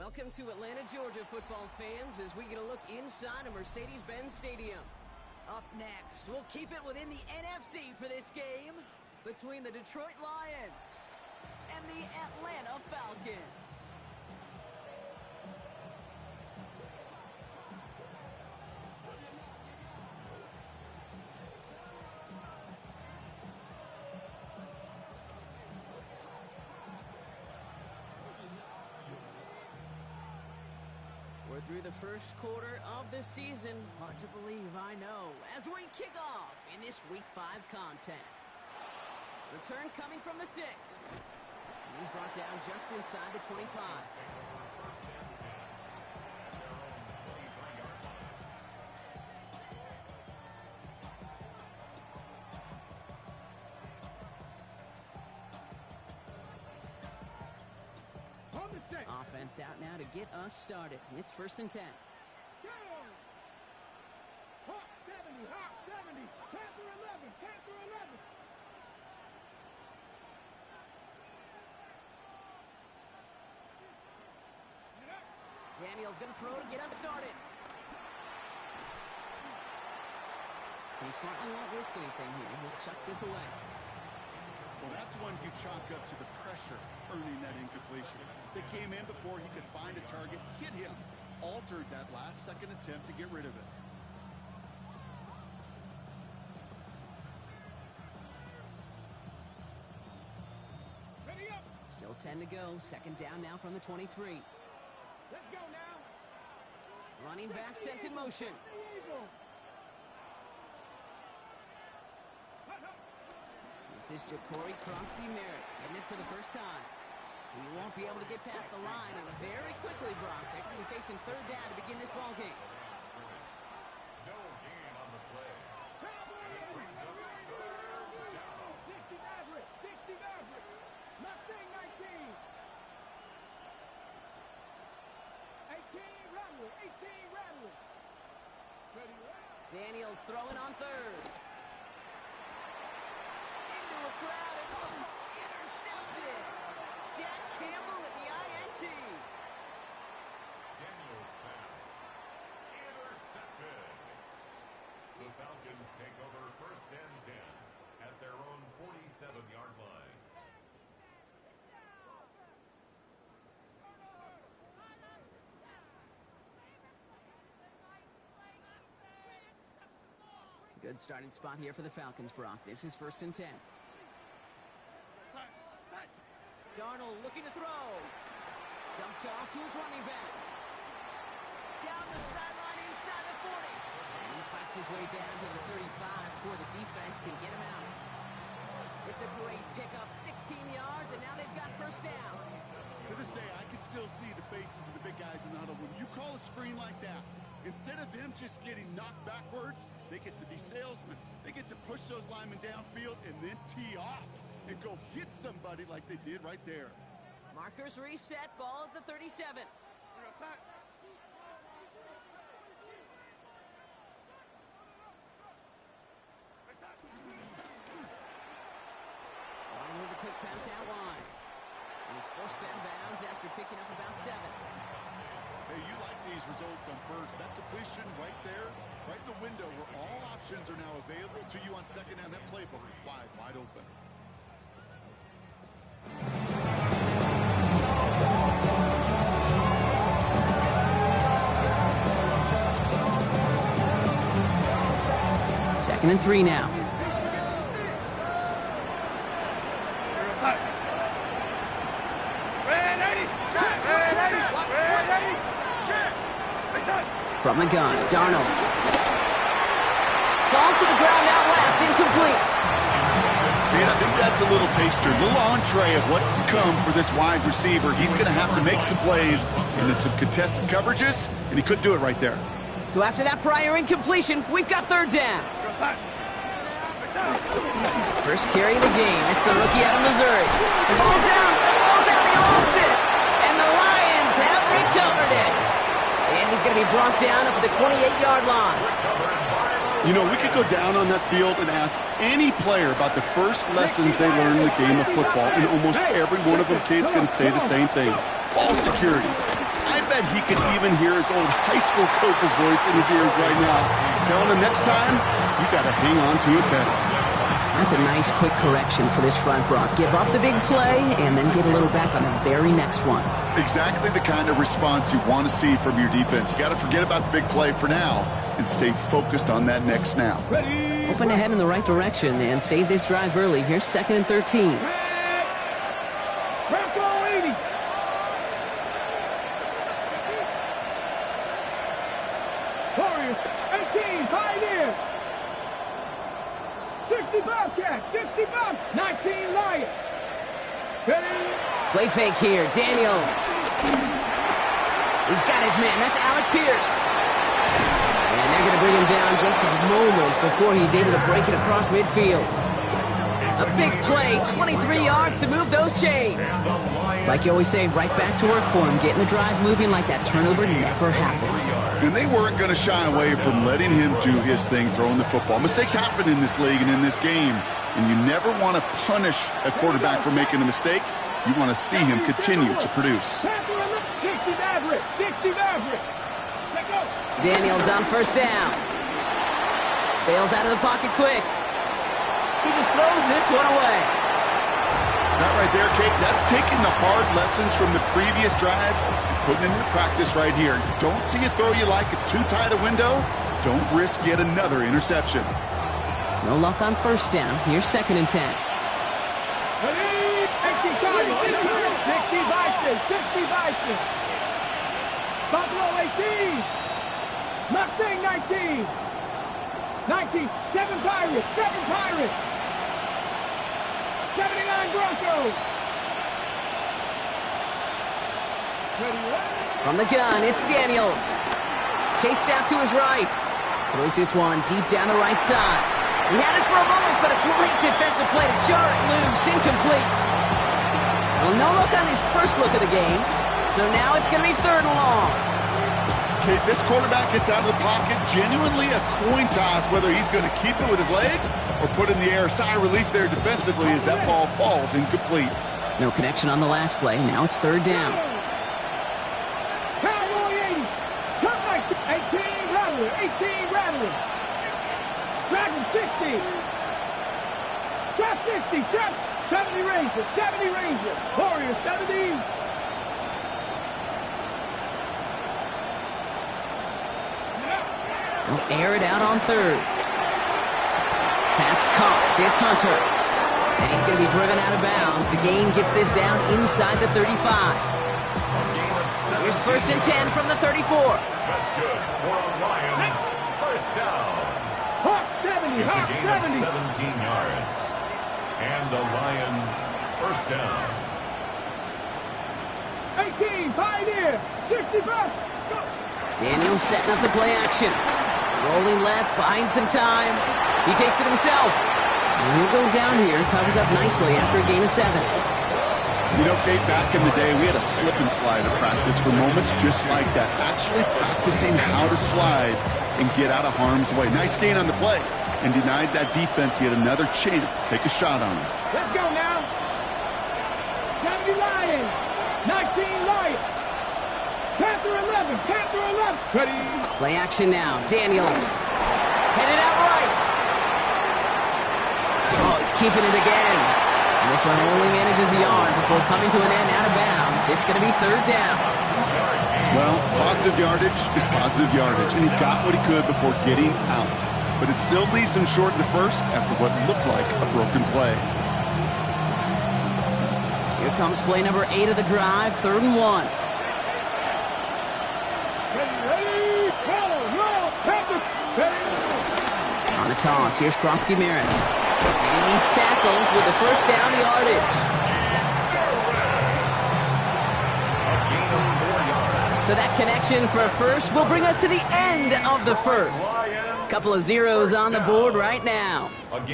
Welcome to Atlanta, Georgia, football fans, as we get a look inside of Mercedes-Benz Stadium. Up next, we'll keep it within the NFC for this game between the Detroit Lions and the Atlanta Falcons. We're through the first quarter of the season. Hard to believe, I know, as we kick off in this Week 5 contest. Return coming from the 6. And he's brought down just inside the 25. Offense out now to get us started. It's 1st and 10. Go! Hawk 70, Hawk 70. Panther 11, Panther 11. Daniel's going to throw to get us started. He smartly won't risk anything here. He just chucks this away. Well, that's one you chalk up to the pressure earning that incompletion. They came in before he could find a target, hit him, altered that last-second attempt to get rid of it. Ready up. Still 10 to go. 2nd down now from the 23. Let's go now. Running back sent in motion. This is Ja'Cory Kronsky-Merritt, heading it for the first time. He won't be able to get past the line, and very quickly, Brock, they're going to be facing 3rd down to begin this ballgame. No gain on the play. 60 Maverick, 60 Maverick. Mustang 19. 18 Rattler, 18 Rattler. Steady right. Daniels throwing on 3rd. Into a crowd, and intercepted! Jack Campbell at the INT. Daniels pass. Intercepted. The Falcons take over 1st and 10 at their own 47-yard line. Good starting spot here for the Falcons, Brock. This is 1st and 10. Darnold looking to throw. Dumped off to his running back. Down the sideline inside the 40. And he fights his way down to the 35 before the defense can get him out. It's a great pickup, 16 yards, and now they've got 1st down. To this day, I can still see the faces of the big guys in the huddle. When you call a screen like that, instead of them just getting knocked backwards, they get to be salesmen. They get to push those linemen downfield and then tee off and go hit somebody like they did right there. Markers reset, ball at the 37. Along with a quick pass out wide. And he's forced out of bounds after picking up about 7. Hey, you like these results on 1st. That completion right there, right in the window where all options are now available to you on 2nd down. That playbook wide open. Second and 3 now. From the gun, Darnold. Falls to the ground out left, incomplete. Man, I think that's a little taster, a little entree of what's to come for this wide receiver. He's going to have to make some plays into some contested coverages, and he couldn't do it right there. So after that prior incompletion, we've got 3rd down. First carry of the game. It's the rookie out of Missouri. The ball's out. He lost it. And the Lions have recovered it. And he's going to be brought down up at the 28-yard line. You know, we could go down on that field and ask any player about the first lessons they learned in the game of football, and almost every one of them kids going to say the same thing. Ball security. I bet he could even hear his old high school coach's voice in his ears right now, telling him next time, you got to hang on to it better. That's a nice, quick correction for this front, Brock. Give up the big play and then get a little back on the very next one. Exactly the kind of response you want to see from your defense. You got to forget about the big play for now and stay focused on that next snap. Open ahead in the right direction and save this drive early. Here's 2nd and 13. Warriors, 18, Pioneers. 60 Bobcats, 60 Bob, 19 Lions. Ready? Play fake here, Daniels. He's got his man, that's Alec Pierce. And they're going to bring him down just a moment before he's able to break it across midfield. A big play, 23 yards to move those chains. It's like you always say, right back to work for him, getting the drive moving like that turnover never happened. And they weren't going to shy away from letting him do his thing, throwing the football. Mistakes happen in this league and in this game, and you never want to punish a quarterback for making a mistake. You want to see him continue to produce. 60 Maverick, 60 Maverick. Let go. Daniels on first down. Bails out of the pocket quick. He just throws this one away. That right there, Kate, that's taking the hard lessons from the previous drive and putting it into practice right here. Don't see a throw you like, it's too tight a window. Don't risk yet another interception. No luck on first down. Here's 2nd and 10. Ready? 60 Bison, 60 Bison. Buffalo 18. Mustang 19. 19, 7 Pirates, 7 Pirates. 79 Broncos. From the gun, it's Daniels. Chased out to his right. Throws this one deep down the right side. He had it for a moment, but a great defensive play to jar it loose. Incomplete. Well, no look on his first look of the game. So now it's going to be 3rd and long. Okay, this quarterback gets out of the pocket, genuinely a coin toss whether he's going to keep it with his legs or put in the air. Sigh of relief there defensively as that ball falls incomplete. No connection on the last play. Now it's 3rd down. Cowboy 80. Cut like 18 Rattler, 18 Rattler. Dragon 60. Trap 60, trap 70 Rangers, 70 Rangers. Warriors 70. They'll air it out on 3rd. Pass caught. It's Hunter. And he's going to be driven out of bounds. The gain gets this down inside the 35. Here's 1st and 10 from the 34. That's good for the Lions. First down. Hawk 70, It's a Hawk gain of 70. 17 yards. And the Lions first down. 18, Pioneer, 60 bucks. Go. Daniels setting up the play action. Rolling left, buying some time. He takes it himself. And he'll go down here, covers up nicely after a gain of 7. You know, Kate, back in the day, we had a slip and slide at practice for moments just like that. Actually practicing how to slide and get out of harm's way. Nice gain on the play and denied that defense yet another chance to take a shot on him. Let's go now. 70 Lions, 19 Lions. Panther 11, Panther 11. Ready? Play action now. Daniels. Headed out right. Oh, he's keeping it again. And this one only manages a yard before coming to an end out of bounds. It's going to be 3rd down. Well, positive yardage is positive yardage, and he got what he could before getting out. But it still leaves him short of the first after what looked like a broken play. Here comes play number 8 of the drive, 3rd and 1. Ready? No, Panther. Ready? On the toss, here's Krosky Merritt. And he's tackled with the first down yardage. So that connection for a first will bring us to the end of the first. Couple of zeros on the board right now.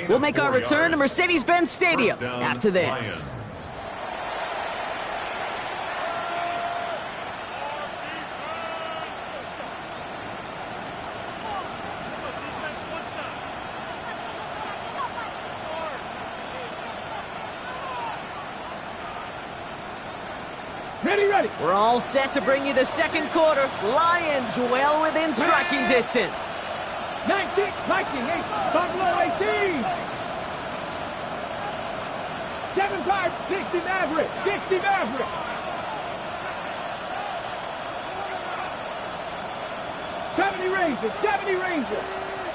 We'll make our return to Mercedes-Benz Stadium after this. Ready, ready. We're all set to bring you the second quarter. Lions well within striking distance. 19, Viking, 8, Buffalo 18. 7-5, 60 Maverick, 60 Maverick. '70 Rangers, 70 Rangers.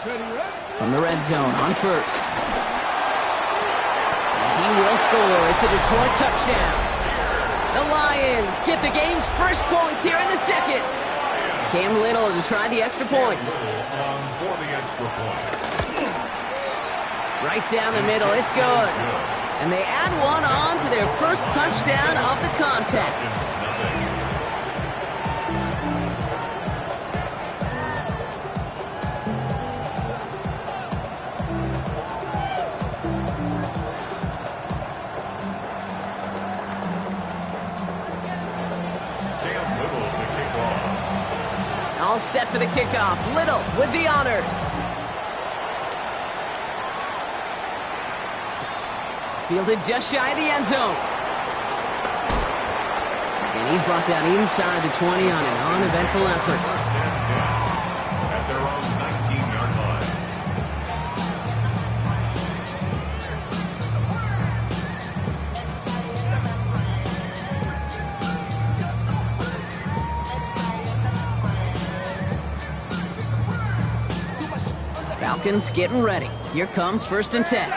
Ready, ready. From the red zone on first. And he will score. It's a Detroit touchdown. The Lions get the game's first points here in the second. Cam Little to try the extra point. For the extra point. Right down the middle. It's good. And they add one on to their first touchdown of the contest. All set for the kickoff. Little with the honors. Fielded just shy of the end zone. And he's brought down inside the 20 on an uneventful effort. First and 10 at their own 19-yard line. Falcons getting ready. Here comes first and 10.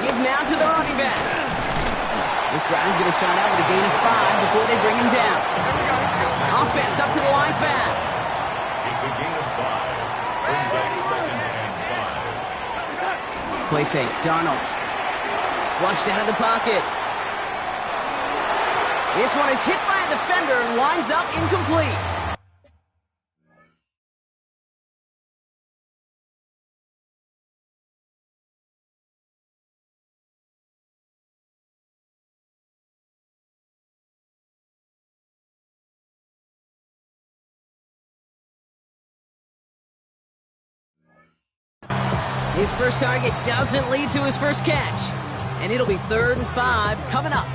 Give now to the running back. This drive's going to start out with a gain of 5 before they bring him down. Offense up to the line fast. It's a gain of 5. Brings up second and 5. Play fake. Darnold. Flushed out of the pocket. This one is hit by a defender and winds up incomplete. His first target doesn't lead to his first catch. And it'll be 3rd and 5 coming up.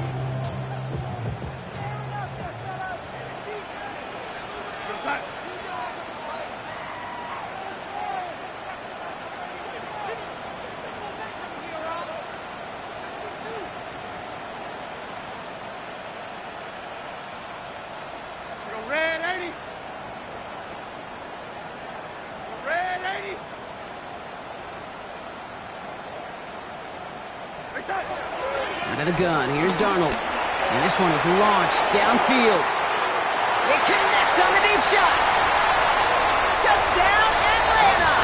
Red 80. Red 80. Out of the gun, here's Darnold. And this one is launched downfield. They connect on the deep shot. Touchdown, Atlanta!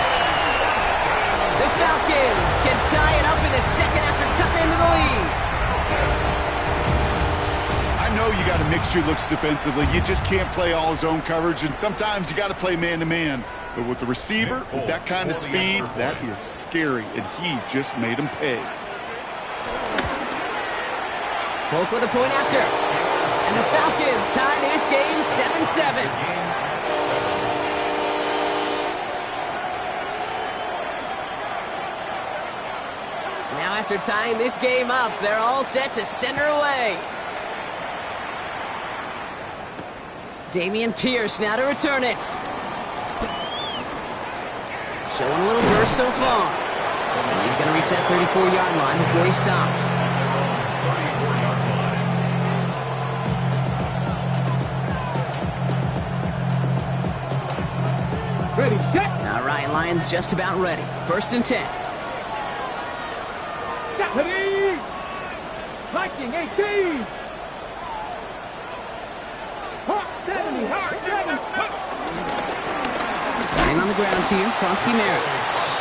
The Falcons can tie it up in the second after cutting into the lead. I know you got to mix your looks defensively. You just can't play all zone coverage, and sometimes you got to play man-to-man. But with the receiver, with that kind of speed, that is scary, and he just made him pay. Polk with a point after. And the Falcons tie this game 7-7. Now after tying this game up, they're all set to center away. Damian Pierce now to return it. Showing a little burst so far. And he's going to reach that 34-yard line before he stopped. 34-yard line. Ready, set. All right, Lions just about ready. 1st and 10. Ready. Viking 18. Hawk 70, Hawk 70. Starting on the ground here, Kronsky Merritt.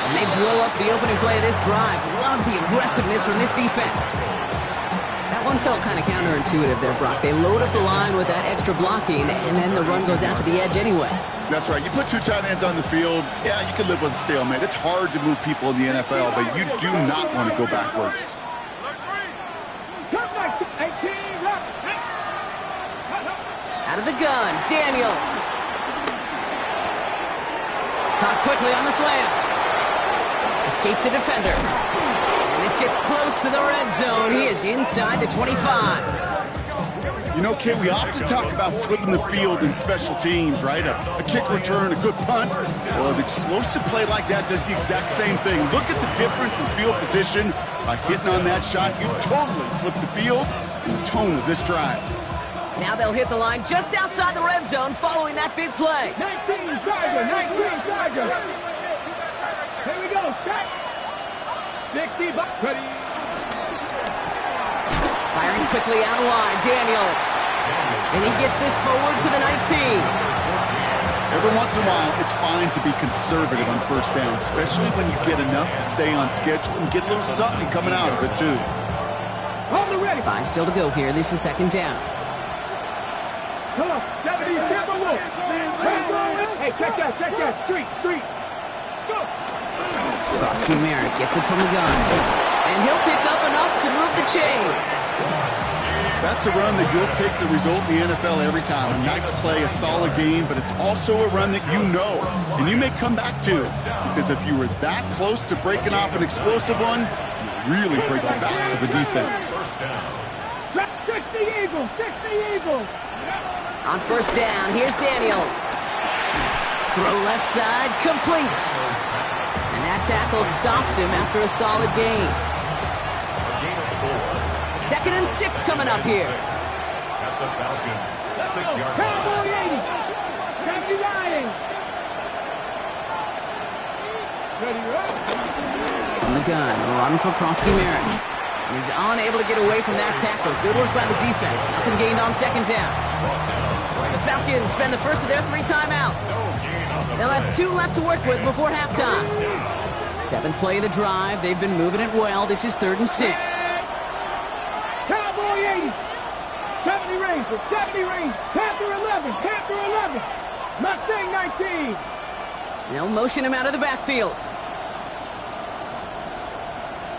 And they blow up the opening play of this drive. Love the aggressiveness from this defense. That one felt kind of counterintuitive there, Brock. They load up the line with that extra blocking, and then the run goes out to the edge anyway. That's right. You put 2 tight ends on the field, yeah, you can live with a stalemate. It's hard to move people in the NFL, but you do not want to go backwards. Out of the gun, Daniels. Caught quickly on the slant. Escapes the defender. And this gets close to the red zone. He is inside the 25. You know, Kid, we often talk about flipping the field in special teams, right? A kick return, a good punt. Well, an explosive play like that does the exact same thing. Look at the difference in field position. By hitting on that shot, you've totally flipped the field and the tone of this drive. Now they'll hit the line just outside the red zone following that big play. 19 Charger, 19 Charger. Here we go, set. 60, ready. Firing quickly out wide, Daniels. And he gets this forward to the 19. Every once in a while, it's fine to be conservative on first down, especially when you get enough to stay on schedule and get a little something coming out of it, too. Hold the ready. 5 still to go here. This is second down. Come on, 70, Timberwolf. Hey, check that, street. Go. Crosby Merritt gets it from the gun. And he'll pick up enough to move the chains. That's a run that you'll take the result in the NFL every time. A nice play, a solid game, but it's also a run that you know, and you may come back to. Because if you were that close to breaking off an explosive one, you really break the backs of the defense. 60 Eagles. On first down, here's Daniels. Throw left side, complete. And that tackle stops him after a solid gain. Second and 6 coming up here. At the Falcons, 6-yard Cowboy line. 80. 79. Ready, right? From the gun, run for Crosby Merritt. And he's unable to get away from that tackle. Good work by the defense. Nothing gained on second down. The Falcons spend the first of their 3 timeouts. They'll have 2 left to work with before halftime. 7th play of the drive. They've been moving it well. This is 3rd and 6. Cowboy 80. 70 Rangers. Panther 11. Mustang 19. They'll motion him out of the backfield.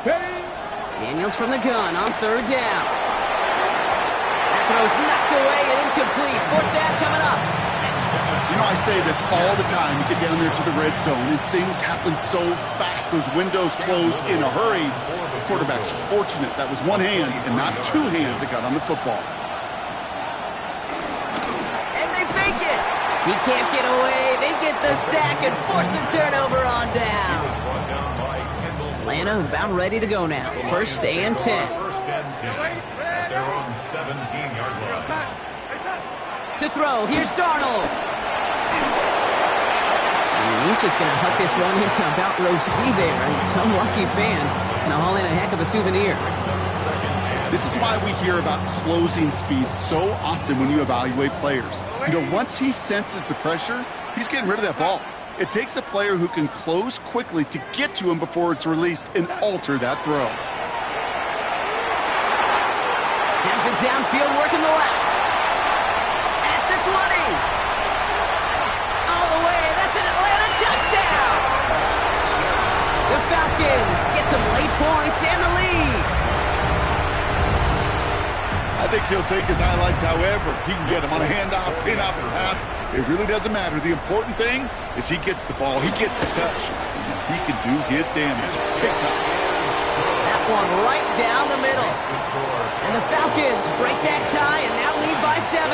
Ready. Daniels from the gun on 3rd down. That throw's knocked away and incomplete. 4th down coming up. You know, I say this all the time. You get down there to the red zone, and things happen so fast. Those windows close in a hurry. The quarterback's fortunate that was one hand and not 2 hands that got on the football. And they fake it. He can't get away. They get the sack and force a turnover on down. Atlanta about ready to go now. 1st and 10. 1st and 10 at their own 17-yard line. To throw, here's Darnold. And he's just going to huck this one into about row C there. And some lucky fan going to haul in a heck of a souvenir. This is why we hear about closing speed so often when you evaluate players. You know, once he senses the pressure, he's getting rid of that ball. It takes a player who can close quickly to get to him before it's released and alter that throw. Has it downfield, working the left. At the 20. All the way, that's an Atlanta touchdown. The Falcons get some late points and the lead. I think he'll take his highlights however he can get them on a handoff, pin-off, or pass. It really doesn't matter. The important thing is he gets the ball, he gets the touch, and he can do his damage. Big time. That one right down the middle. And the Falcons break that tie and now lead by 7.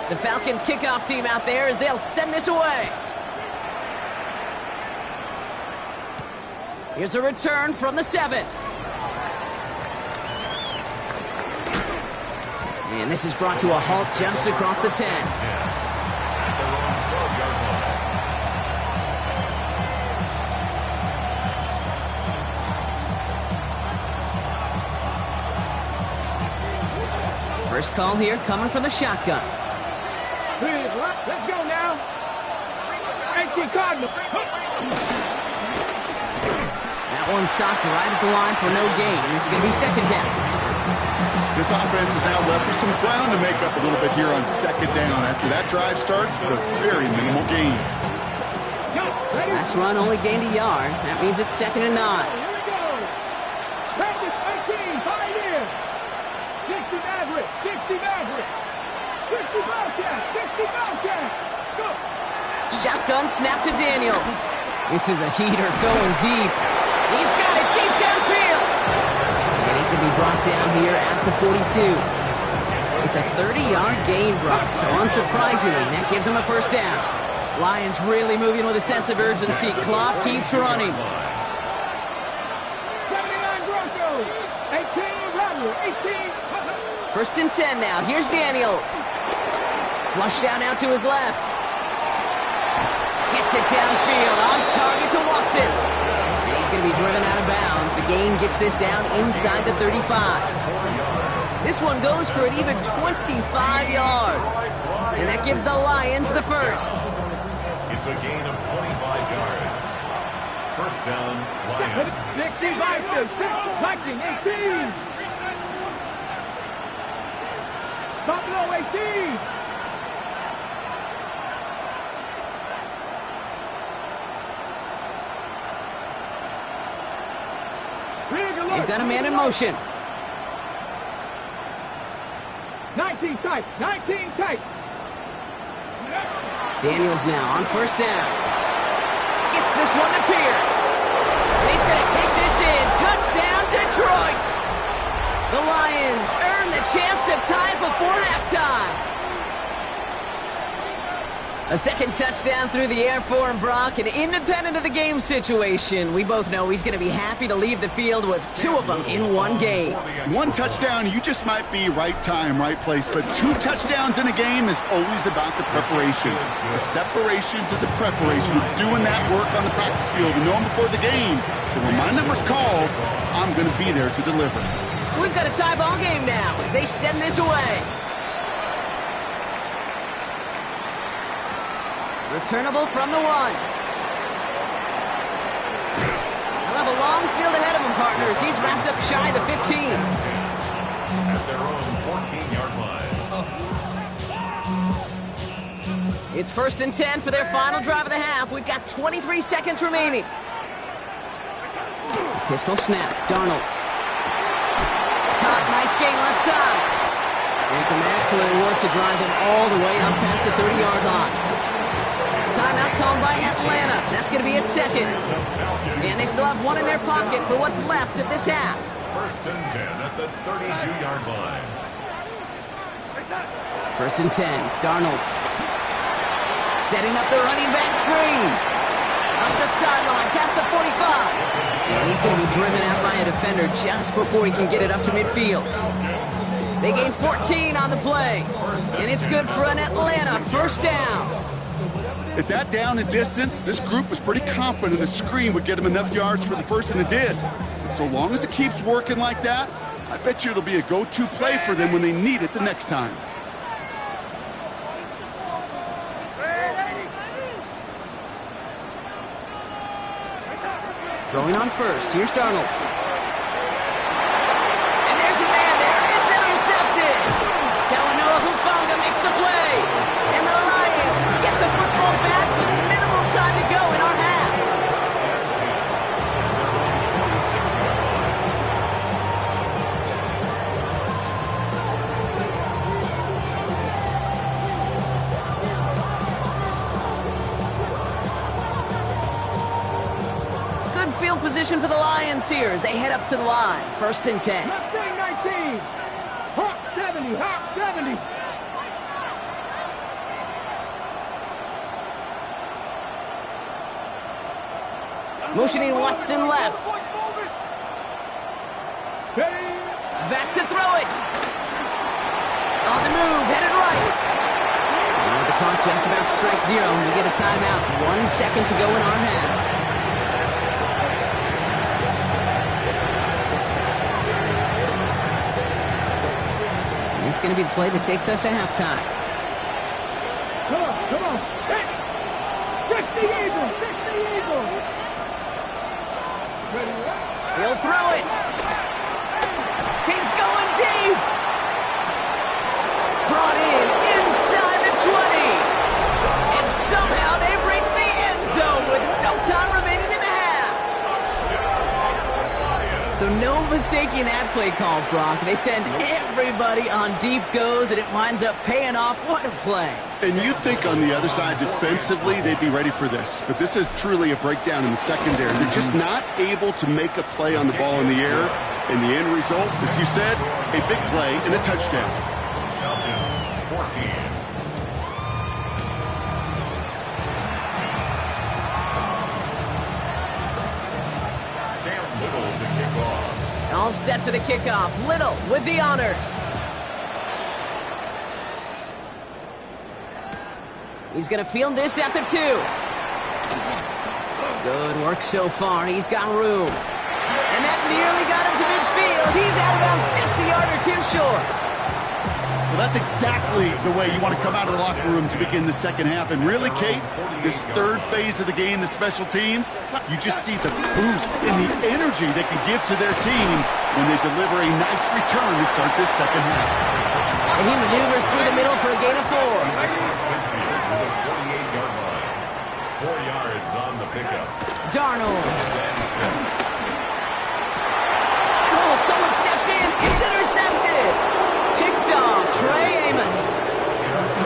The Falcons kickoff team out there as they'll send this away. Here's a return from the 7. And this is brought to a halt just across the 10. First call here coming from the shotgun. Let's go now. 18 Cardinals. That one stopped right at the line for no gain. This is going to be second down. This offense is now left with some ground to make up a little bit here on second down after that drive starts with a very minimal gain. Last run only gained a yard. That means it's 2nd and 9. Here we go. Practice 18, Pioneer. 60 bad Shotgun snap to Daniels. This is a heater going deep. He's got it deep downfield. And he's going to be brought down here at the 42. It's a 30-yard gain, Brock, so unsurprisingly, that gives him a first down. Lions really moving with a sense of urgency. Clock keeps running. 79 Broncos. 18 Rattler. 18. First and 10 now. Here's Daniels. Flush down out to his left. Gets it downfield. On target to Watson. And he's going to be driven out of bounds. The gain gets this down inside the 35. This one goes for an even 25 yards. And that gives the Lions the first. It's a gain of 25 yards. First down, Lions. 60 Vikings. 18. Buffalo 18. They've got a man in motion. 19 tight. 19 tight. Daniels now on first down. Gets this one to Pierce. And he's going to take this in. Touchdown, Detroit. The Lions earn the chance to tie it before halftime. A second touchdown through the air for him, Brock, and independent of the game situation, we both know he's going to be happy to leave the field with two of them in one game. One touchdown, you just might be right time, right place, but two touchdowns in a game is always about the preparation. The separation to the preparation. It's doing that work on the practice field and knowing before the game that when my number's called, I'm going to be there to deliver. So we've got a tie ball game now as they send this away. Returnable from the 1. He'll have a long field ahead of him, partners. He's wrapped up shy of the 15. At their own 14-yard line. It's first and 10 for their final drive of the half. We've got 23 seconds remaining. Pistol snap. Darnold. Caught. Nice gain left side. And some excellent work to drive them all the way up past the 30-yard line. Timeout called by Atlanta. That's going to be its second. And they still have one in their pocket for what's left of this half. First and 10 at the 32-yard line. First and 10. Darnold. Setting up the running back screen. Up the sideline, past the 45. And he's going to be driven out by a defender just before he can get it up to midfield. They gain 14 on the play. And it's good for an Atlanta first down. At that down and distance, this group was pretty confident the screen would get them enough yards for the first, and it did. And so long as it keeps working like that, I bet you it'll be a go-to play for them when they need it the next time. Going on first, here's Darnold. And there's a man there, it's intercepted! Talanoa Hufanga makes the play! And the Lions get the football back with minimal time to go in our half. Good field position for the Lions here as they head up to the line. First and 10. Left wing 19. Hawk 70. Hawk 70. Motioning Watson left. Back to throw it. On the move, headed right. And with the clock just about to strike zero, we get a timeout. 1 second to go in our half. This is going to be the play that takes us to halftime. Come on. Hey. 60 Eagles. 60 Eagles. He'll throw it. He's going deep. Brought in inside the 20. And somehow they've reached the end zone with no time remaining in the half. So no mistaking that play call, Brock. They send everybody on deep goes, and it winds up paying off. What a play. And you'd think on the other side defensively they'd be ready for this. But this is truly a breakdown in the secondary. They're just not able to make a play on the ball in the air. And the end result, as you said, a big play and a touchdown. Falcons 14. All set for the kickoff. Little with the honors. He's going to field this at the 2. Good work so far. He's got room. And that nearly got him to midfield. He's out of bounds just a yard or 2 short. Well, that's exactly the way you want to come out of the locker room to begin the second half. And really, Kate, this third phase of the game, the special teams, you just see the boost and the energy they can give to their team when they deliver a nice return to start this second half. And he maneuvers through the middle for a gain of 4. 48-yard line. 4 yards on the pickup. Darnold. Oh, someone stepped in. It's intercepted. Picked off Trey Amos.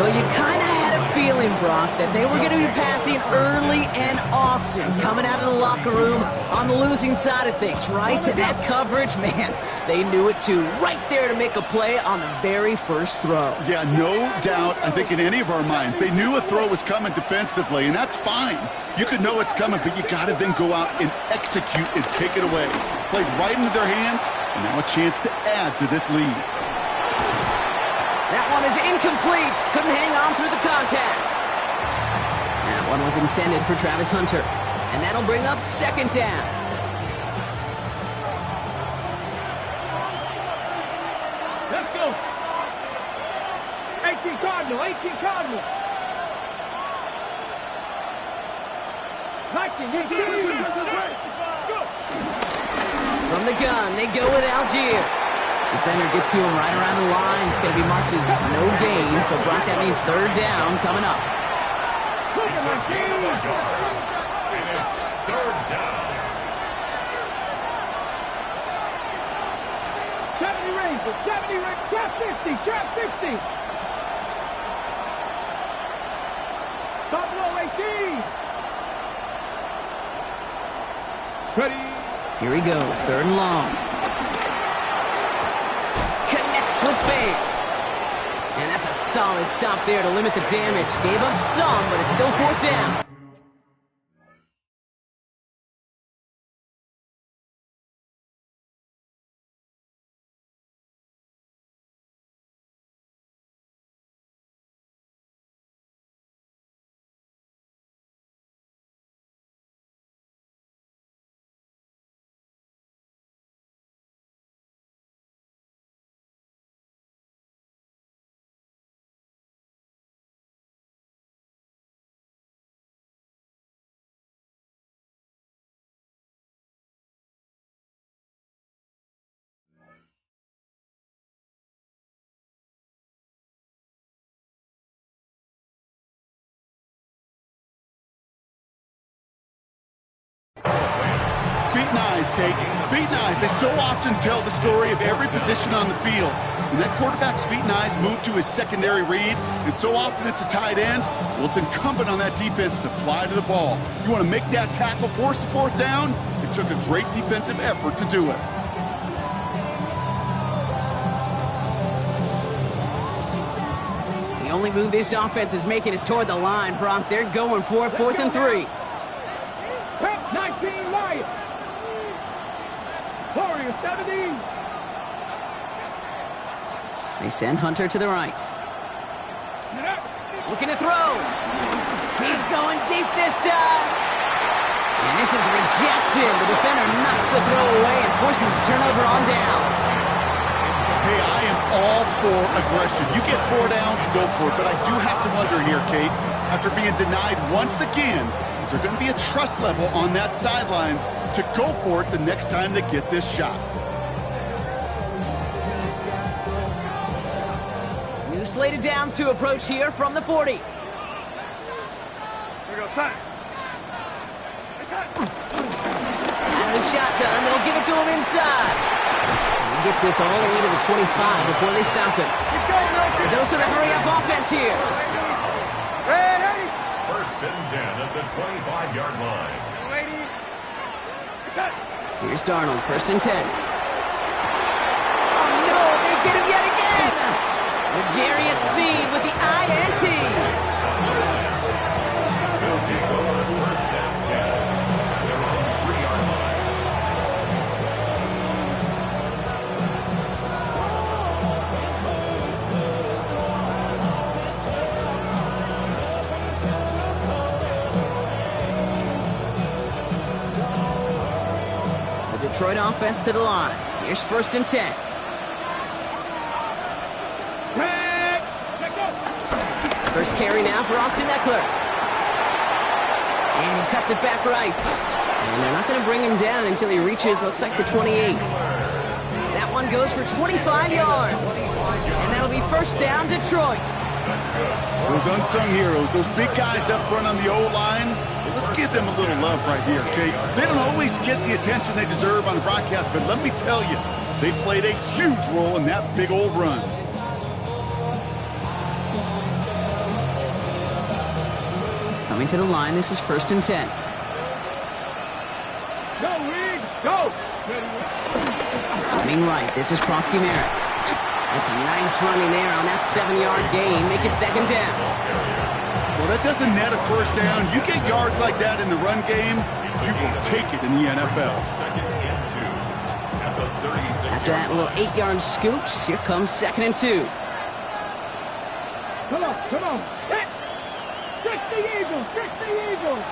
Well, you kind of had a feeling, Brock, that they were going to be passing early and often, coming out of the locker room on the losing side of things, right? And that coverage, man, they knew it too. Right there to make a play on the very first throw. Yeah, no doubt, I think in any of our minds, they knew a throw was coming defensively, and that's fine. You could know it's coming, but you got to then go out and execute and take it away. Played right into their hands, and now a chance to add to this lead. That one is incomplete. Couldn't hang on through the contact. That one was intended for Travis Hunter. And that'll bring up second down. Let's go. 18 Cardinal, 18 Cardinal. 19, go. From the gun, they go with Algier. Defender gets to him right around the line. It's going to be marked as no gain. So, Brock, that means third down coming up. And it's third down. 70 Rangers, 70 Rangers, trap 60, trap 60. Top low, 18. Ready. Here he goes, third and long. Connects with Fate. And that's a solid stop there to limit the damage. Gave up some, but it's still fourth down. Feet and eyes, Kate. Feet and eyes. They so often tell the story of every position on the field. And that quarterback's feet and eyes move to his secondary read, and so often it's a tight end. Well, it's incumbent on that defense to fly to the ball. You want to make that tackle, force the fourth down? It took a great defensive effort to do it. The only move this offense is making is toward the line, Brock. They're going for it, 4th and 3. 19 Lions. Warriors 17. They send Hunter to the right. Looking to throw. He's going deep this time. And this is rejected. The defender knocks the throw away and forces a turnover on downs. Hey, I am all for aggression. You get 4 downs, go for it. But I do have to wonder here, Kate, after being denied once again, is there going to be a trust level on that sidelines to go for it the next time they get this shot? New slated downs to approach here from the 40. Here we go, son. Out of the shotgun, they'll give it to him inside. Gets this all the way to the 25 before they stop him. A dose of the hurry-up offense here. First and 10 at the 25-yard line. Here's Darnold, first and 10. Oh, no, they get him yet again. L'Jarius Sneed with the INT. They'll take over first and 10 at their own 3-yard line. Detroit offense to the line. Here's first and 10. First carry now for Austin Eckler. And he cuts it back right. And they're not going to bring him down until he reaches, looks like, the 28. That one goes for 25 yards. And that'll be first down, Detroit. Those unsung heroes, those big guys up front on the O-line, let's give them a little love right here, okay? They don't always get the attention they deserve on the broadcast, but let me tell you, they played a huge role in that big old run. Coming to the line, this is first and 10. Go, Reed, go! Running right, this is Krosky Merritt. That's a nice running there on that 7-yard gain. Make it second down. Well, that doesn't net a first down. You get yards like that in the run game, you will take it in the NFL. Second and 2 at the 36-yard After that little 8-yard scoot, here comes second and 2. Come on, come on. Hit! 60 Eagles, 60 Eagles!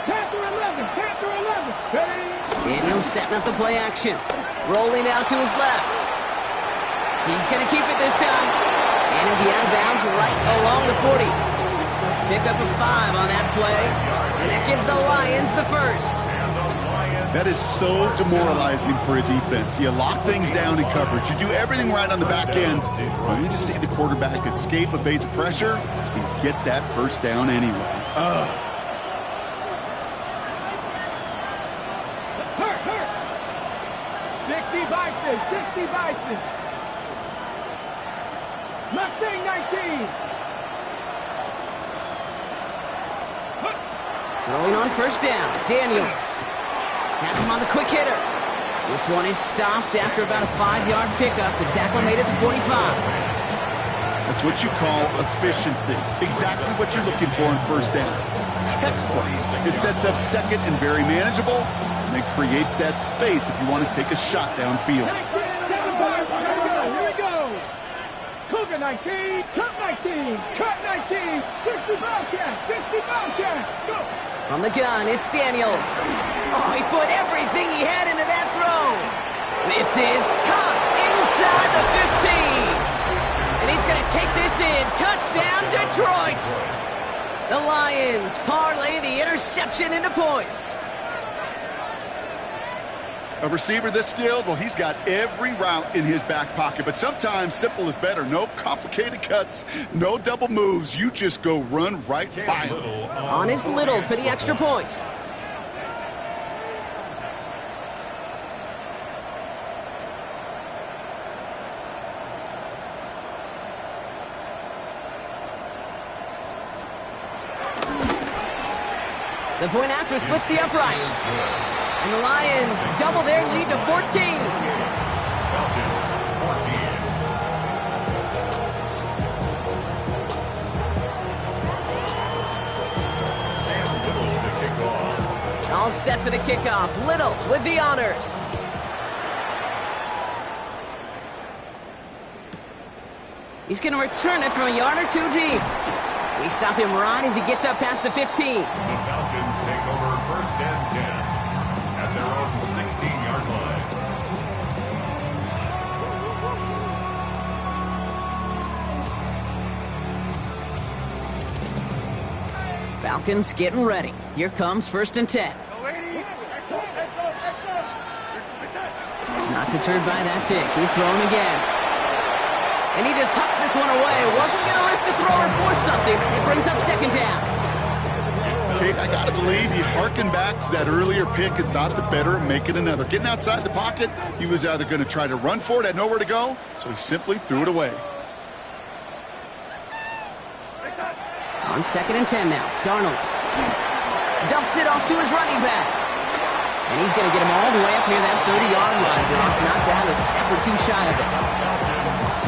Panther 11, Panther 11. Ready? Daniels setting up the play action. Rolling out to his left. He's going to keep it this time. And he'll be out of bounds right along the 40. Pick up a 5 on that play. And that gives the Lions the first. That is so demoralizing for a defense. You lock things down in coverage. You do everything right on the back end. You just see the quarterback escape, evade the pressure, and get that first down anyway. Hurt! 60 Bison, 60 Bison. Mustang 19. Throwing on first down. Daniels. Has him on the quick hitter. This one is stopped after about a 5-yard pickup. The tackle made it to 45. That's what you call efficiency. Exactly what you're looking for in first down. Textbook. It sets up second and very manageable, and it creates that space if you want to take a shot downfield. Here we go. Cougar 19, cut 19, cut 19, 60 Bobcats, 60 Bobcats, go. From the gun, it's Daniels. Oh, he put everything he had into that throw. This is caught inside the 15. And he's going to take this in. Touchdown, Detroit. The Lions parlay the interception into points. A receiver this skilled, well, he's got every route in his back pocket. But sometimes simple is better. No complicated cuts, no double moves. You just go run right by him. On his Little for the extra point. The point after splits the uprights. And the Lions double their lead to 14. Falcons 14. All set for the kickoff. Little with the honors. He's going to return it from a yard or two deep. We stop him right as he gets up past the 15. The Falcons take over first and 10 at their own 16-yard line. Falcons getting ready. Here comes first and 10. Not deterred by that pick. He's throwing again. And he just hucks this one away. Wasn't going to risk a throw or force something. It brings up second down. It's the Kate, I got to believe he harkened back to that earlier pick and thought the better of making another. Getting outside the pocket, he was either going to try to run for it, had nowhere to go, so he simply threw it away. On 2nd and 10 now, Darnold dumps it off to his running back. And he's going to get him all the way up near that 30-yard line. Brock knocked out a step or two shy of it.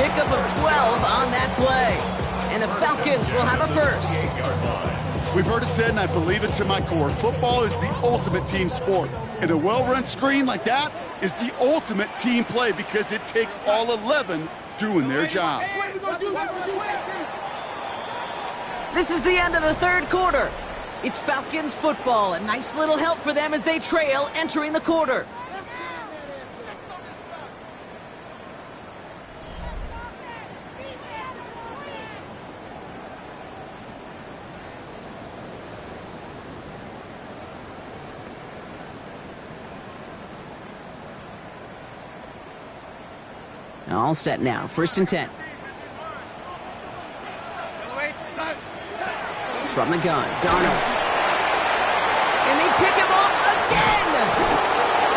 Pickup of 12 on that play. And the Falcons will have a first. We've heard it said, and I believe it to my core, football is the ultimate team sport. And a well-run screen like that is the ultimate team play because it takes all 11 doing their job. This is the end of the third quarter. It's Falcons football. A nice little help for them as they trail entering the quarter. All set now. 1st and 10. From the gun, Darnold. And they pick him off again!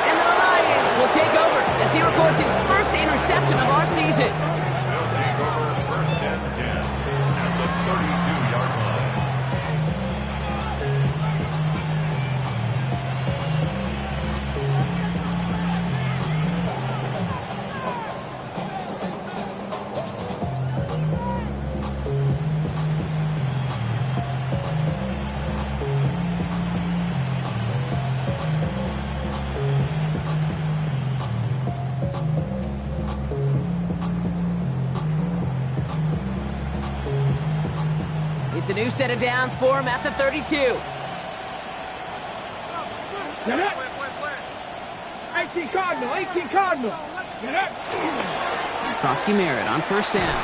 And the Lions will take over as he records his first interception of our season. They'll take over 1st and 10 at the 32-yard line. It's a new set of downs for him at the 32. Get up. 18 Cardinal, 18 Cardinal. Get up. Krosky Merritt on 1st down.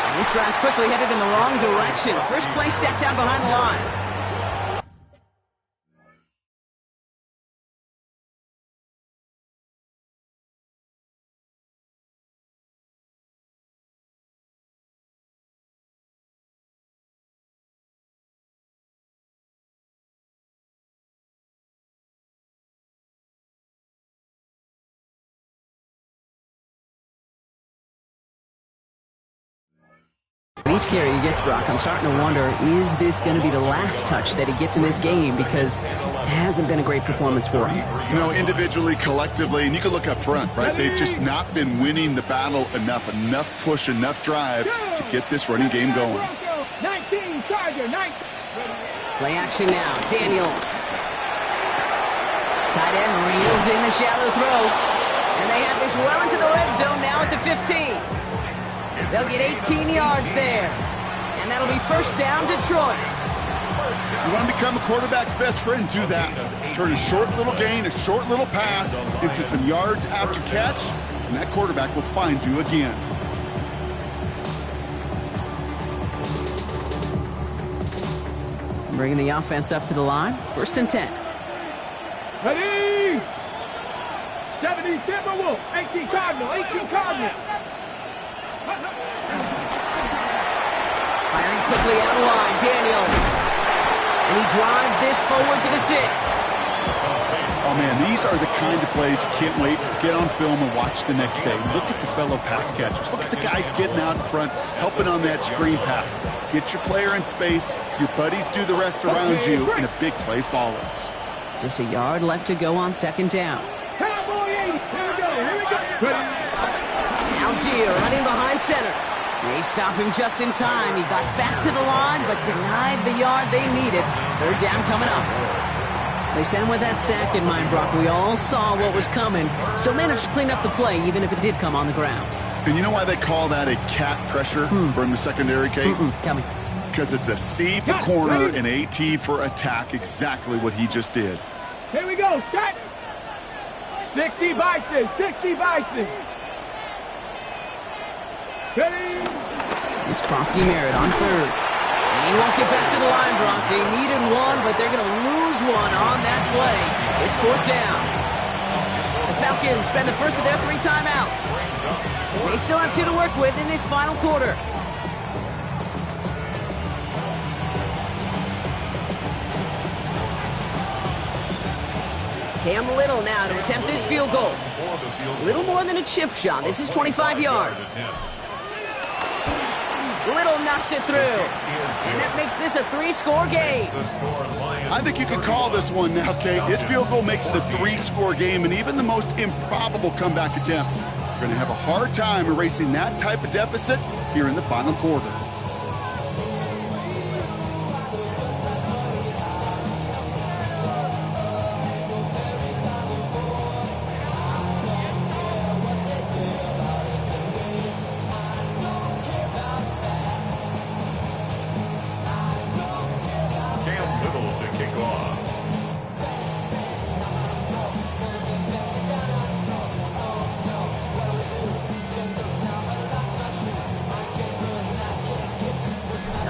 And this drive's quickly headed in the wrong direction. First play set down behind the line. Each carry he gets, Brock, I'm starting to wonder, is this going to be the last touch that he gets in this game? Because it hasn't been a great performance for him. You know, individually, collectively, and you can look up front, right? They've just not been winning the battle enough push, enough drive to get this running game going. 19, Charger, 19. Play action now, Daniels. Tight end reels in the shallow throw. And they have this well into the red zone now at the 15. They'll get 18 yards there. And that'll be 1st down, Detroit. You want to become a quarterback's best friend, do that. Turn a short little gain, a short little pass into some yards after catch, and that quarterback will find you again. Bringing the offense up to the line. 1st and 10. Ready? 70 Timberwolf, 18 Cardinal, 18 Cardinal. Firing quickly out of line, Daniels. And he drives this forward to the 6. Oh, man, these are the kind of plays you can't wait to get on film and watch the next day. Look at the fellow pass catchers. Look at the guys getting out in front, helping on that screen pass. Get your player in space, your buddies do the rest around you, and a big play follows. Just a yard left to go on 2nd down. Cowboy 8, here we go. Algier running behind center. They stop him just in time. He got back to the line, but denied the yard they needed. 3rd down coming up. They sent with that sack in mind, Brock. We all saw what was coming, so managed to clean up the play, even if it did come on the ground. And you know why they call that a cat pressure from the secondary, Kate? Tell me. Because it's a C for corner and AT for attack, exactly what he just did. Here we go, set. 60 Bison, 60 Bison. Ready? It's Krosky Merritt on 3rd. And he won't get back to the line, Brock. They needed one, but they're going to lose one on that play. It's 4th down. The Falcons spend the first of their 3 timeouts. They still have 2 to work with in this final quarter. Cam Little now to attempt this field goal. A little more than a chip shot. This is 25 yards. Little knocks it through. And that makes this a 3-score game. I think you can call this one now, Kate. His field goal makes it a 3-score game, and even the most improbable comeback attempts are going to have a hard time erasing that type of deficit here in the final quarter.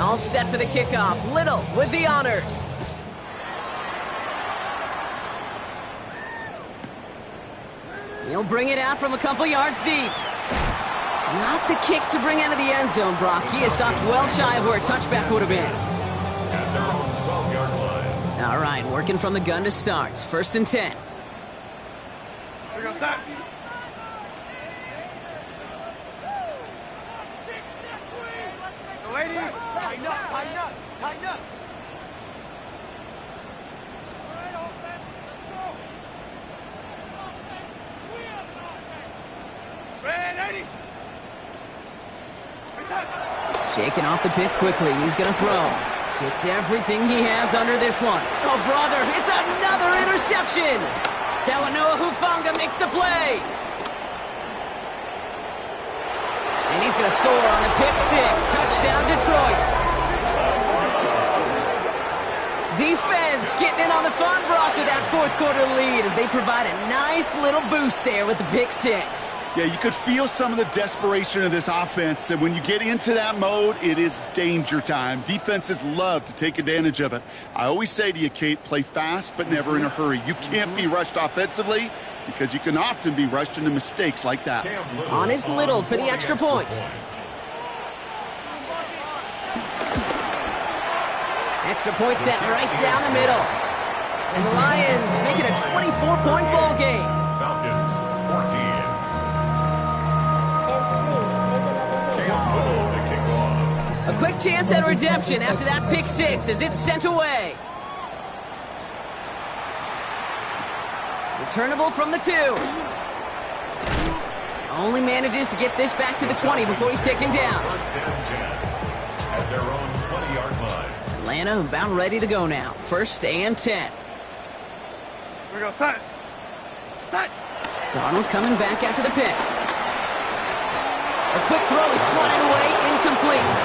All set for the kickoff. Little with the honors. He'll bring it out from a couple yards deep. Not the kick to bring out of the end zone, Brock. He is stopped well shy of where a touchback would have been. At their own 12-yard line. All right, working from the gun to start. 1st and 10. Here goes that. Lady, tighten up, tighten up, tighten up. Shaking off the pick quickly. He's going to throw. Gets everything he has under this one. Oh, brother, it's another interception. Talanoa Hufanga makes the play. And he's going to score on the pick 6. Touchdown, Detroit. Defense getting in on the fun, Brock, with that 4th quarter lead as they provide a nice little boost there with the pick 6. Yeah, you could feel some of the desperation of this offense, and when you get into that mode, it is danger time. Defenses love to take advantage of it. I always say to you, Kate, play fast but never in a hurry. You can't be rushed offensively because you can often be rushed into mistakes like that. On his Little for the extra point. Extra point set right down the middle. And the Lions make it a 24-point ball game. Falcons 14. To kick off. A quick chance at redemption after that pick 6 as it's sent away. Returnable from the 2. Only manages to get this back to the 20 before he's taken down. 1st and 10. At their own 20-yard line. Atlanta about ready to go now. 1st and 10. Here we go, set. Set. Donald coming back after the pick. A quick throw is swatted away, incomplete.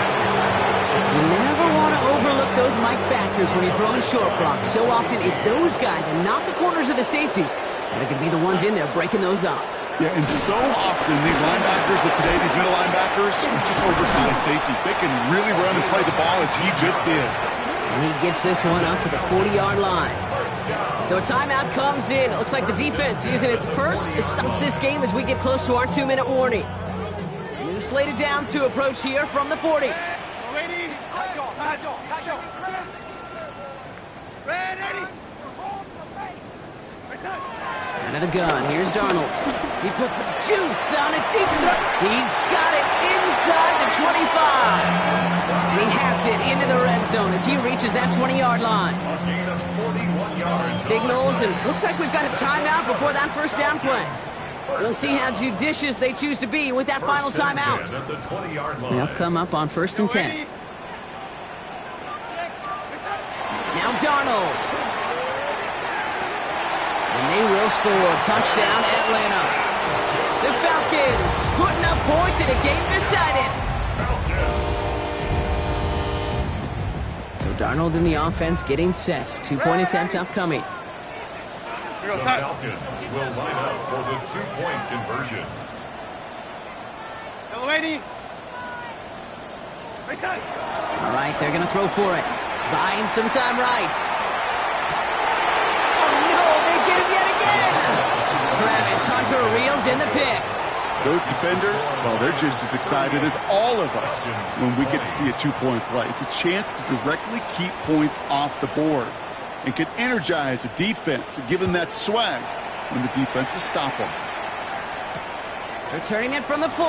You never want to overlook those Mike backers when you're throwing short, Brock. So often it's those guys and not the corners or the safeties that are going to be the ones in there breaking those up. Yeah, and so often these linebackers of today, these middle linebackers, are just oversized safeties. They can really run and play the ball as he just did. And he gets this one up to the 40-yard line. So a timeout comes in. It looks like the defense using its first. It stops this game as we get close to our 2-minute warning. New slated downs to approach here from the 40. Out of the gun, here's Darnold. He puts some juice on a deep throw. He's got it inside the 25. And he has it into the red zone as he reaches that 20-yard line. A gain of 41 yards. Signals, and looks like we've got a timeout before that first down play. We'll see how judicious they choose to be with that final timeout. At the 20-yard line. They'll come up on 1st and 10. Now Darnold. And they will score. Touchdown, Atlanta. The Falcons putting up points in a game decided. So Darnold in the offense getting set. 2-point attempt upcoming. The Falcons will line up for the 2-point conversion. All right, they're going to throw for it. Buying some time right. Oh, no, they get him yet again. Travis Hunter reels in the pick. Those defenders, well, they're just as excited as all of us when we get to see a 2-point play. It's a chance to directly keep points off the board. and can energize a defense and give them that swag when the defenses stop them. Returning it from the 4.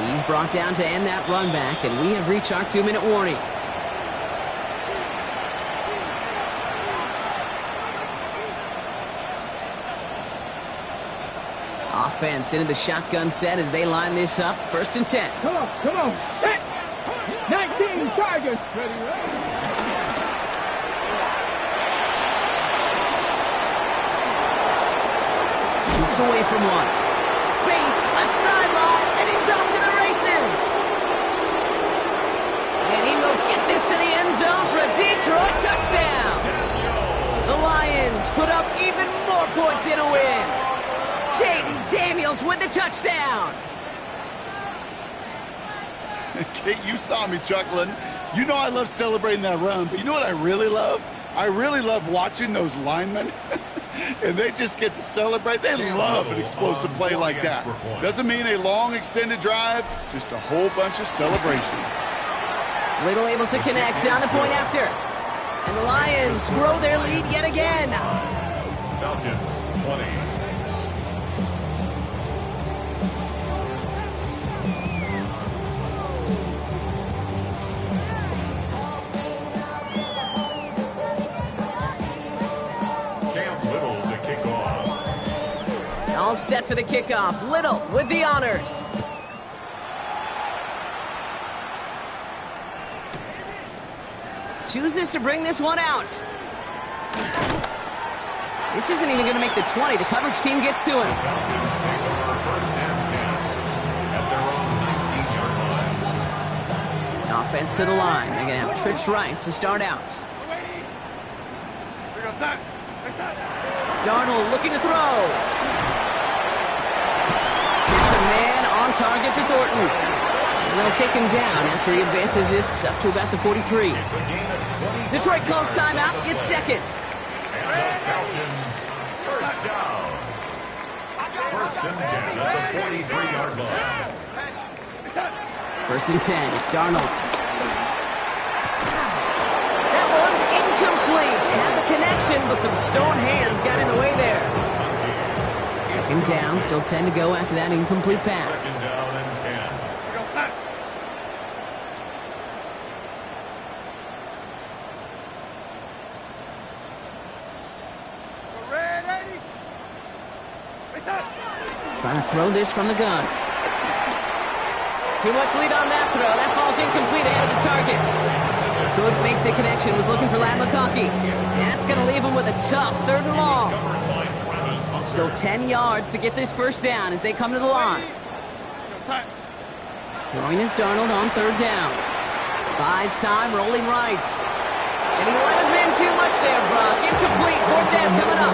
He's brought down to end that run back, and we have reached our 2-minute warning. Offense into the shotgun set as they line this up. 1st and 10. Come on. Hit. 19 Tigers. Ready. Shoots away from one. Space, left sideline, and he's off to the races. And he will get this to the end zone for a Detroit touchdown. The Lions put up even more points in a win. Jaden Daniels with the touchdown. Kate, you saw me chuckling. You know I love celebrating that run, but you know what I really love? I really love watching those linemen. And they just get to celebrate. They love an explosive play like that. Doesn't mean a long extended drive, just a whole bunch of celebration. Little able to connect on the point after. And the Lions grow their lead yet again. Falcons 20. All set for the kickoff. Little with the honors. Chooses to bring this one out. This isn't even going to make the 20. The coverage team gets to him. Falcons take over 1st and 10 at their own 19-yard line. Offense to the line. They're going to have trips right to start out. Darnold looking to throw. It's a man on target to Thornton. And they'll take him down after he advances this up to about the 43. Detroit calls timeout. It's second. And the Falcons, 1st down. 1st and 10 at the 43-yard line. 1st and 10. Darnold. That one's incomplete. Had the connection, but some stone hands got in the way there. 2nd down. Still 10 to go after that incomplete pass. 2nd down and 10. Trying to throw this from the gun. Too much lead on that throw. That falls incomplete ahead of his target. Could make the connection. Was looking for Ladd McConkey. That's going to leave him with a tough 3rd and long. Still 10 yards to get this 1st down as they come to the line. Throwing is Darnold on 3rd down. Buys time, rolling right. And he let his man too much there, Brock. Incomplete. 4th down coming up.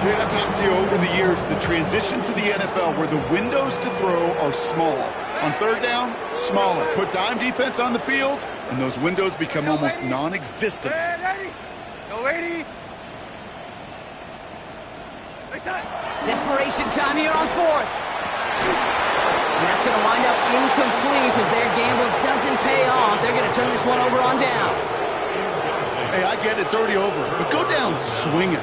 I've talked to you over the years, the transition to the NFL where the windows to throw are small. On 3rd down, smaller. Put dime defense on the field, and those windows become almost non-existent. Desperation time here on 4th. And that's going to wind up incomplete as their gamble doesn't pay off. They're going to turn this one over on downs. Hey, I get it's already over, but go down swinging.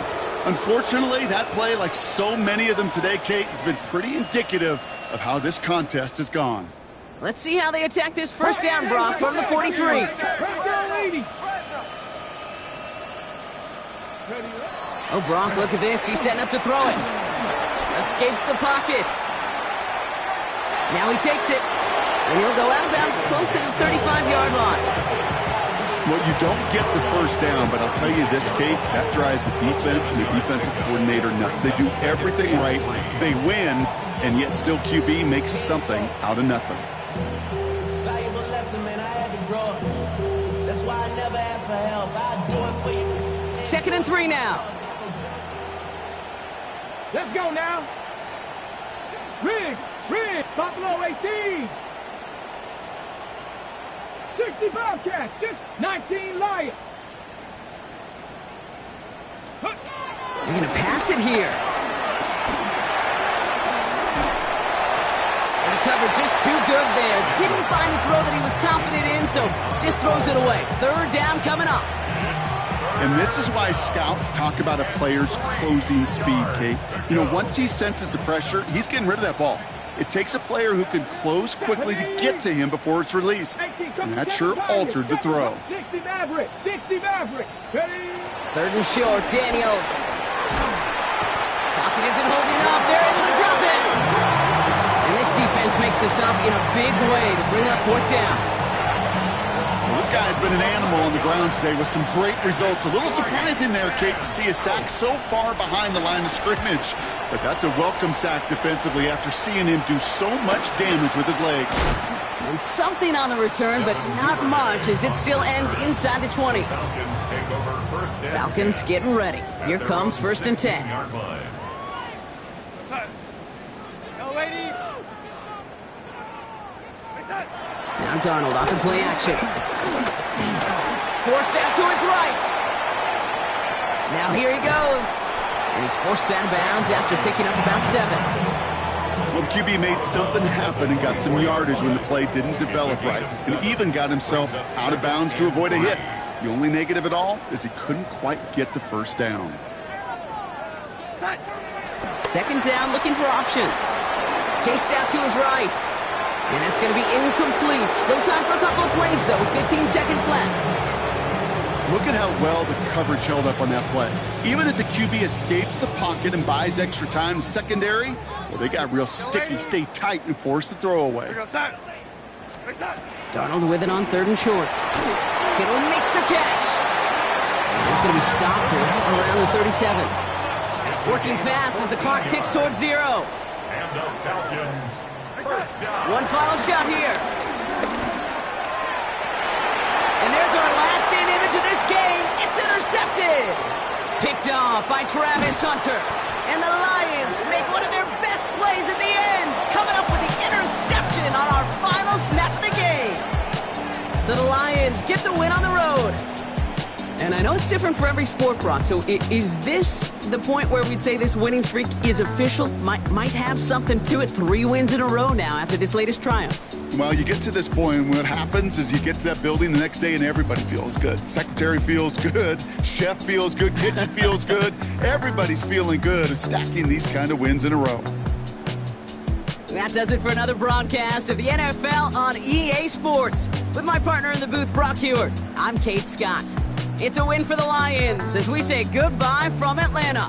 Unfortunately, that play, like so many of them today, Kate, has been pretty indicative of how this contest has gone. Let's see how they attack this 1st down, Brock, from the 43. Oh, Brock, look at this. He's setting up to throw it. Escapes the pocket. Now he takes it. And he'll go out of bounds close to the 35-yard line. Well, you don't get the 1st down, but I'll tell you this, Kate, that drives the defense and the defensive coordinator nuts. They do everything right. They win, and yet still QB makes something out of nothing. Valuable lesson, man. I had to grow up. That's why I never ask for help. I do it for you. 2nd and 3 now. Let's go now. Riggs, Buffalo 18. 60 Bobcats, just 19 Lions. They're going to pass it here. And the covered just too good there. Didn't find a throw that he was confident in, so just throws it away. Third down coming up. And this is why scouts talk about a player's closing speed, Kate. You know, once he senses the pressure, he's getting rid of that ball. It takes a player who can close quickly to get to him before it's released. And that sure altered the throw. 60 Mavericks, 60 Mavericks. Ready? Third and short, Daniels. Pocket isn't holding up. They're able to drop it. And this defense makes the stop in a big way to bring up fourth down. Well, this guy's been an animal on the ground today with some great results. A little surprising there, Kate, to see a sack so far behind the line of scrimmage. But that's a welcome sack defensively after seeing him do so much damage with his legs. And something on the return, but not much, as it still ends inside the 20. Falcons take over first and Falcons 10 getting ready. Here at their comes own first and 10. 16-yard line. Now Darnold off the play action. Forced out to his right. Now here he goes. And he's forced out of bounds after picking up about 7. Well, the QB made something happen and got some yardage when the play didn't develop right. And even got himself out of bounds to avoid a hit. The only negative at all is he couldn't quite get the first down. Second down, looking for options. Chased out to his right. And that's going to be incomplete. Still time for a couple of plays, though. 15 seconds left. Look at how well the coverage held up on that play. Even as the QB escapes the pocket and buys extra time in secondary, well, they got real sticky, stay tight, and force the throw away. Darnold with it on third and short. Kittle makes the catch. And it's going to be stopped right around the 37. Working fast as the clock ticks towards 0. And the Falcons first down. One final shot here. And there's our last-in image of this game. It's intercepted. Picked off by Travis Hunter. And the Lions make one of their best plays at the end, coming up with the interception on our final snap of the game. So the Lions get the win on the road. And I know it's different for every sport, Brock. So is this the point where we'd say this winning streak is official? Might have something to it. 3 wins in a row now after this latest triumph. Well, you get to this point, and what happens is you get to that building the next day and everybody feels good. Secretary feels good, chef feels good, kitchen feels good. Everybody's feeling good stacking these kind of wins in a row. That does it for another broadcast of the NFL on EA Sports. With my partner in the booth, Brock Hewitt, I'm Kate Scott. It's a win for the Lions as we say goodbye from Atlanta.